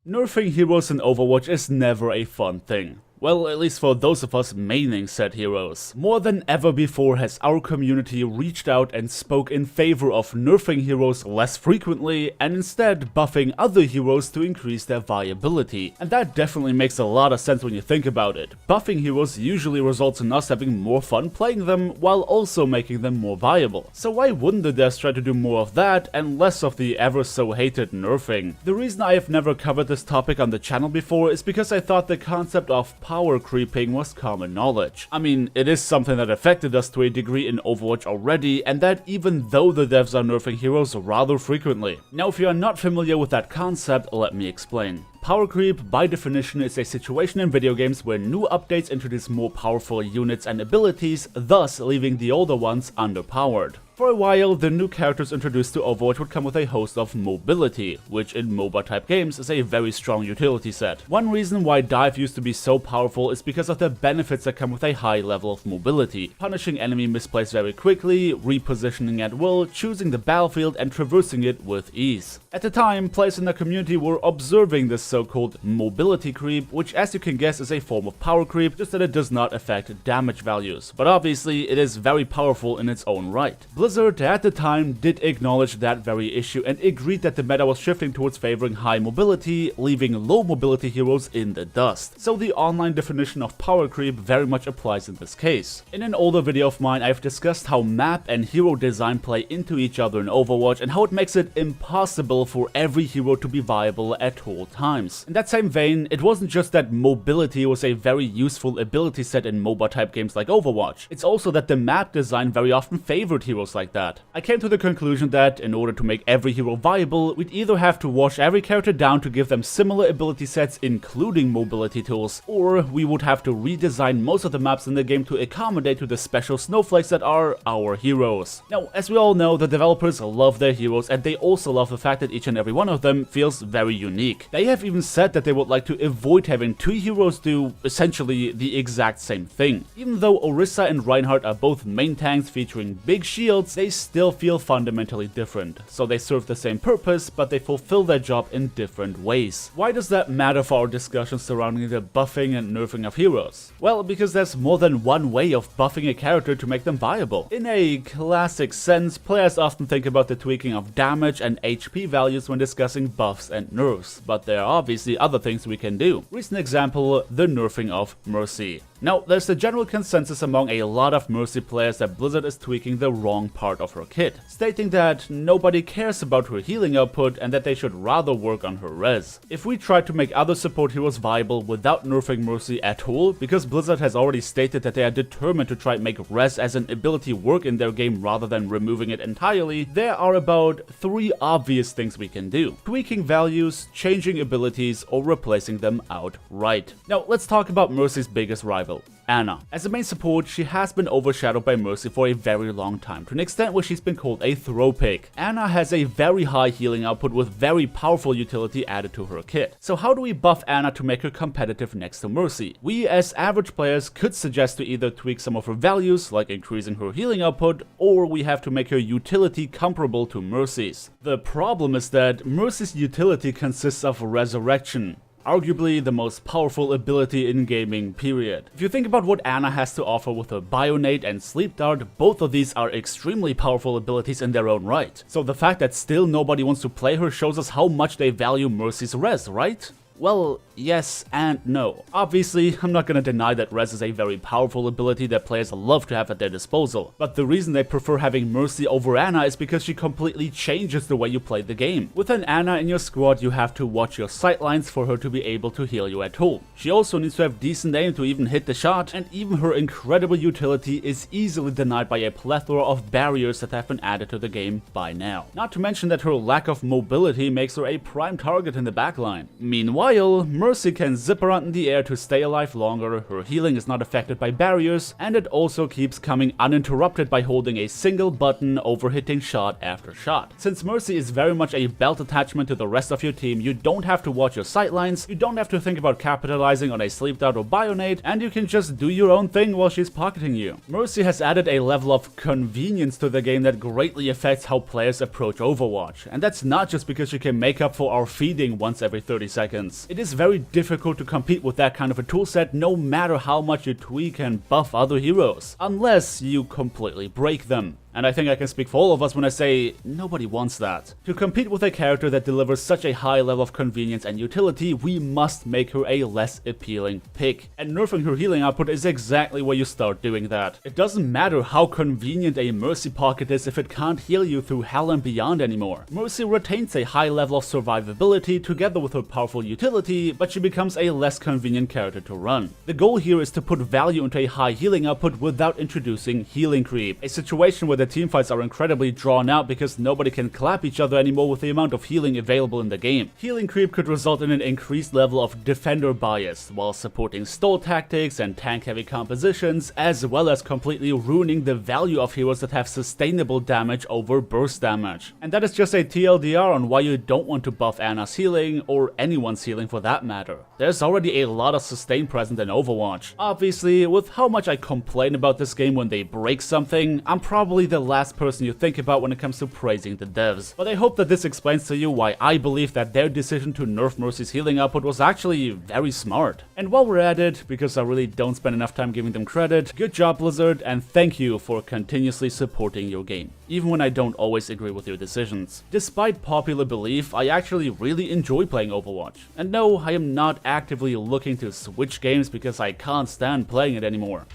Nerfing heroes in Overwatch is never a fun thing. Well, at least for those of us maining said heroes. More than ever before has our community reached out and spoke in favor of nerfing heroes less frequently and instead buffing other heroes to increase their viability. And that definitely makes a lot of sense when you think about it. Buffing heroes usually results in us having more fun playing them while also making them more viable. So why wouldn't the devs try to do more of that and less of the ever so hated nerfing? The reason I have never covered this topic on the channel before is because I thought the concept of power creeping was common knowledge. I mean, it is something that affected us to a degree in Overwatch already, and that even though the devs are nerfing heroes rather frequently. Now, if you are not familiar with that concept, let me explain. Power creep, by definition, is a situation in video games where new updates introduce more powerful units and abilities, thus leaving the older ones underpowered. For a while, the new characters introduced to Overwatch would come with a host of mobility, which in MOBA type games is a very strong utility set. One reason why dive used to be so powerful is because of the benefits that come with a high level of mobility, punishing enemy misplays very quickly, repositioning at will, choosing the battlefield and traversing it with ease. At the time, players in the community were observing this so-called mobility creep, which as you can guess is a form of power creep, just that it does not affect damage values, but obviously it is very powerful in its own right. Blizzard at the time did acknowledge that very issue and agreed that the meta was shifting towards favoring high mobility, leaving low mobility heroes in the dust. So the online definition of power creep very much applies in this case. In an older video of mine, I've discussed how map and hero design play into each other in Overwatch and how it makes it impossible for every hero to be viable at all times. In that same vein, it wasn't just that mobility was a very useful ability set in MOBA type games like Overwatch, it's also that the map design very often favored heroes like that. I came to the conclusion that in order to make every hero viable, we'd either have to wash every character down to give them similar ability sets including mobility tools, or we would have to redesign most of the maps in the game to accommodate to the special snowflakes that are our heroes. Now, as we all know, the developers love their heroes and they also love the fact that each and every one of them feels very unique. They have even said that they would like to avoid having two heroes do essentially the exact same thing. Even though Orisa and Reinhardt are both main tanks featuring big shields, they still feel fundamentally different. So they serve the same purpose, but they fulfill their job in different ways. Why does that matter for our discussions surrounding the buffing and nerfing of heroes? Well, because there's more than one way of buffing a character to make them viable. In a classic sense, players often think about the tweaking of damage and HP values when discussing buffs and nerfs, but there are obviously other things we can do. Recent example, the nerfing of Mercy. Now, there's a general consensus among a lot of Mercy players that Blizzard is tweaking the wrong part of her kit, stating that nobody cares about her healing output and that they should rather work on her res. If we try to make other support heroes viable without nerfing Mercy at all, because Blizzard has already stated that they are determined to try and make res as an ability work in their game rather than removing it entirely, there are about 3 obvious things we can do: tweaking values, changing abilities, or replacing them outright. Now, let's talk about Mercy's biggest rival, Ana. As a main support, she has been overshadowed by Mercy for a very long time, to an extent where she's been called a throw pick. Ana has a very high healing output with very powerful utility added to her kit. So how do we buff Ana to make her competitive next to Mercy? We as average players could suggest to either tweak some of her values, like increasing her healing output, or we have to make her utility comparable to Mercy's. The problem is that Mercy's utility consists of resurrection, arguably the most powerful ability in gaming, period. If you think about what Ana has to offer with her Bionate and Sleep Dart, both of these are extremely powerful abilities in their own right. So the fact that still nobody wants to play her shows us how much they value Mercy's res, right? Well, yes and no. Obviously, I'm not gonna deny that Res is a very powerful ability that players love to have at their disposal, but the reason they prefer having Mercy over Ana is because she completely changes the way you play the game. With an Ana in your squad, you have to watch your sightlines for her to be able to heal you at all. She also needs to have decent aim to even hit the shot, and even her incredible utility is easily denied by a plethora of barriers that have been added to the game by now. Not to mention that her lack of mobility makes her a prime target in the backline. Meanwhile, Mercy can zip around in the air to stay alive longer, her healing is not affected by barriers, and it also keeps coming uninterrupted by holding a single button over hitting shot after shot. Since Mercy is very much a belt attachment to the rest of your team, you don't have to watch your sightlines, you don't have to think about capitalizing on a Sleep Dart or Bionate, and you can just do your own thing while she's pocketing you. Mercy has added a level of convenience to the game that greatly affects how players approach Overwatch, and that's not just because she can make up for our feeding once every 30 seconds. convenience. It is very difficult to compete with that kind of a toolset no matter how much you tweak and buff other heroes, unless you completely break them. And I think I can speak for all of us when I say nobody wants that. To compete with a character that delivers such a high level of convenience and utility, we must make her a less appealing pick. And nerfing her healing output is exactly where you start doing that. It doesn't matter how convenient a Mercy pocket is if it can't heal you through hell and beyond anymore. Mercy retains a high level of survivability together with her powerful utility, but she becomes a less convenient character to run. The goal here is to put value into a high healing output without introducing healing creep, a situation where the teamfights are incredibly drawn out because nobody can clap each other anymore with the amount of healing available in the game. Healing creep could result in an increased level of defender bias, while supporting stall tactics and tank-heavy compositions, as well as completely ruining the value of heroes that have sustainable damage over burst damage. And that is just a TLDR on why you don't want to buff Ana's healing, or anyone's healing for that matter. There's already a lot of sustain present in Overwatch. Obviously, with how much I complain about this game when they break something, I'm probably the last person you think about when it comes to praising the devs. But I hope that this explains to you why I believe that their decision to nerf Mercy's healing output was actually very smart. And while we're at it, because I really don't spend enough time giving them credit, good job Blizzard, and thank you for continuously supporting your game, even when I don't always agree with your decisions. Despite popular belief, I actually really enjoy playing Overwatch. And no, I am not actively looking to switch games because I can't stand playing it anymore.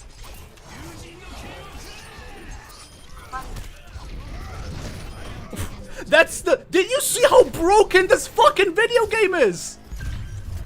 Did you see how broken this fucking video game is?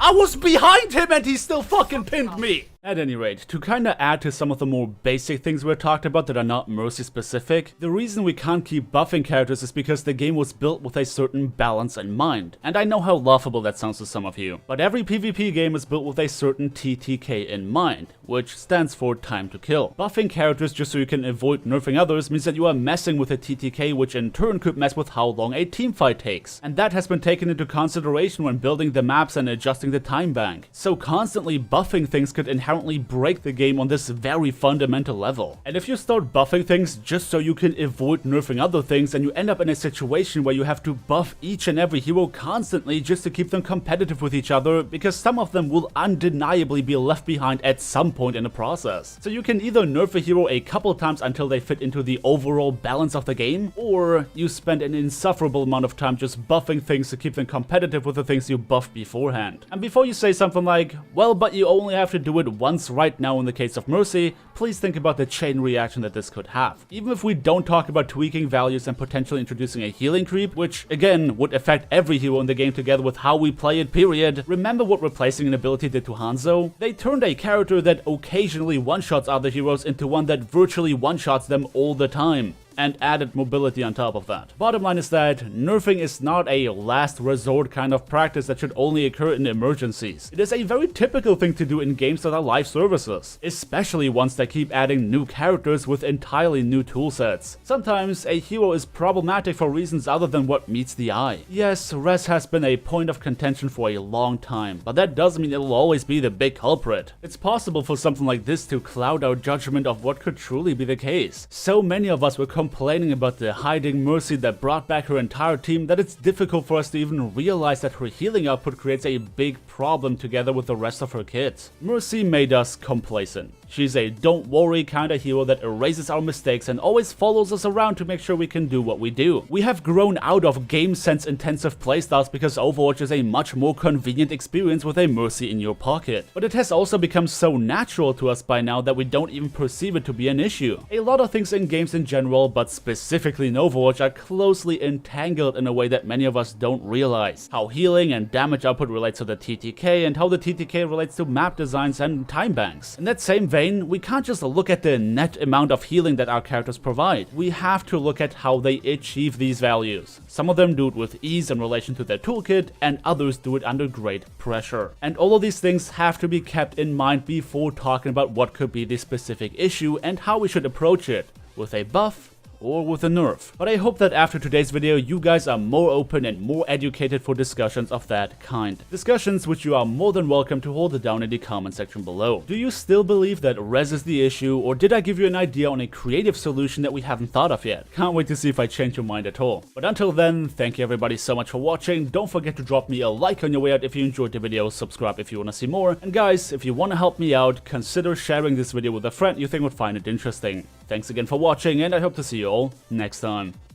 I was behind him and he still fucking pinned me! At any rate, to kinda add to some of the more basic things we talked about that are not Mercy specific, the reason we can't keep buffing characters is because the game was built with a certain balance in mind. And I know how laughable that sounds to some of you, but every PvP game is built with a certain TTK in mind, which stands for time to kill. Buffing characters just so you can avoid nerfing others means that you are messing with a TTK, which in turn could mess with how long a teamfight takes. And that has been taken into consideration when building the maps and adjusting the time bank. So constantly buffing things could inherently break the game on this very fundamental level. And if you start buffing things just so you can avoid nerfing other things, and you end up in a situation where you have to buff each and every hero constantly just to keep them competitive with each other, because some of them will undeniably be left behind at some point in the process. So you can either nerf a hero a couple times until they fit into the overall balance of the game, or you spend an insufferable amount of time just buffing things to keep them competitive with the things you buffed beforehand. And before you say something like, well, but you only have to do it once right now in the case of Mercy, please think about the chain reaction that this could have. Even if we don't talk about tweaking values and potentially introducing a healing creep, which again would affect every hero in the game together with how we play it period, remember what replacing an ability did to Hanzo? They turned a character that occasionally one-shots other heroes into one that virtually one-shots them all the time, and added mobility on top of that. Bottom line is that nerfing is not a last resort kind of practice that should only occur in emergencies. It is a very typical thing to do in games that are live services, especially ones that keep adding new characters with entirely new toolsets. Sometimes a hero is problematic for reasons other than what meets the eye. Yes, res has been a point of contention for a long time, but that doesn't mean it will always be the big culprit. It's possible for something like this to cloud our judgment of what could truly be the case. So many of us were complaining about the hiding Mercy that brought back her entire team that it's difficult for us to even realize that her healing output creates a big problem together with the rest of her kit. Mercy made us complacent. She's a don't worry kinda hero that erases our mistakes and always follows us around to make sure we can do what we do. We have grown out of game sense intensive playstyles because Overwatch is a much more convenient experience with a Mercy in your pocket. But it has also become so natural to us by now that we don't even perceive it to be an issue. A lot of things in games in general, but specifically in Overwatch, are closely entangled in a way that many of us don't realize. How healing and damage output relates to the TTK, and how the TTK relates to map designs and time banks. In that same vein, we can't just look at the net amount of healing that our characters provide. We have to look at how they achieve these values. Some of them do it with ease in relation to their toolkit, and others do it under great pressure. And all of these things have to be kept in mind before talking about what could be the specific issue and how we should approach it, with a buff or with a nerf. But I hope that after today's video you guys are more open and more educated for discussions of that kind. Discussions which you are more than welcome to hold down in the comment section below. Do you still believe that res is the issue, or did I give you an idea on a creative solution that we haven't thought of yet? Can't wait to see if I change your mind at all. But until then, thank you everybody so much for watching. Don't forget to drop me a like on your way out if you enjoyed the video, subscribe if you want to see more, and guys, if you want to help me out, consider sharing this video with a friend you think would find it interesting. Thanks again for watching, and I hope to see you all next time.